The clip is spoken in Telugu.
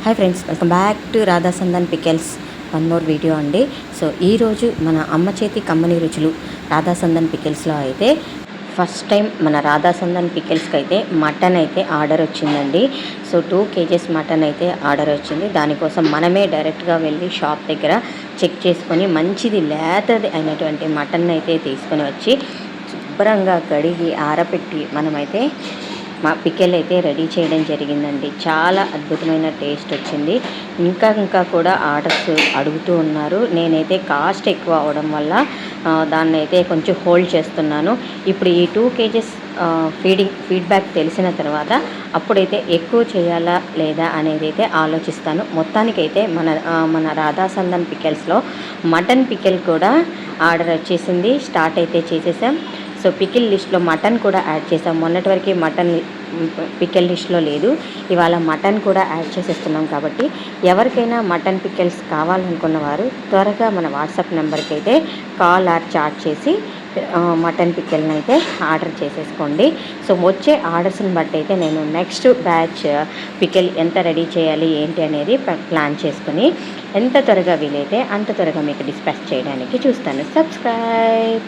Hi friends, welcome back to Radha Sandan pickles. One more video అండి. సో ఈరోజు మన అమ్మ చేతి కమ్మని రుచులు రాధా సందన్ పికెల్స్లో అయితే ఫస్ట్ టైం మన రాధా సందన్ పికెల్స్కి అయితే మటన్ అయితే ఆర్డర్ వచ్చిందండి. సో 2 kgs మటన్ అయితే ఆర్డర్ వచ్చింది. దానికోసం మనమే డైరెక్ట్గా వెళ్ళి షాప్ దగ్గర చెక్ చేసుకొని మంచిది లేతది అయినటువంటి మటన్ అయితే తీసుకొని వచ్చి శుభ్రంగా కడిగి ఆరబెట్టి మనమైతే మా పికెల్ అయితే రెడీ చేయడం జరిగిందండి. చాలా అద్భుతమైన టేస్ట్ వచ్చింది. ఇంకా కూడా ఆర్డర్స్ అడుగుతూ ఉన్నారు. నేనైతే కాస్ట్ ఎక్కువ అవడం వల్ల దాన్ని అయితే కొంచెం హోల్డ్ చేస్తున్నాను. ఇప్పుడు ఈ 2 kgs ఫీడ్బ్యాక్ తెలిసిన తర్వాత అప్పుడైతే ఎక్కువ చేయాలా లేదా అనేది అయితే ఆలోచిస్తాను. మొత్తానికైతే మన రాధా సందన్ పికెల్స్లో మటన్ పికెల్ కూడా ఆర్డర్ వచ్చేసింది. స్టార్ట్ అయితే చేసేసాం. సో పికిల్ లిస్ట్లో మటన్ కూడా యాడ్ చేసాం. మొన్నటి వరకు మటన్ పికిల్ లిస్ట్లో లేదు. ఇవాళ మటన్ కూడా యాడ్ చేసేస్తున్నాం. కాబట్టి ఎవరికైనా మటన్ పికిల్స్ కావాలనుకున్న వారు త్వరగా మన వాట్సాప్ నెంబర్కి అయితే కాల్ ఆర్ చాట్ చేసి మటన్ పికిల్ని అయితే ఆర్డర్ చేసేసుకోండి. సో వచ్చే ఆర్డర్స్ని బట్టి అయితే నేను నెక్స్ట్ బ్యాచ్ పికిల్ ఎంత రెడీ చేయాలి ఏంటి అనేది ప్లాన్ చేసుకుని ఎంత త్వరగా వీలైతే అంత త్వరగా మీకు డిస్పాచ్ చేయడానికి చూస్తాను. సబ్స్క్రైబ్.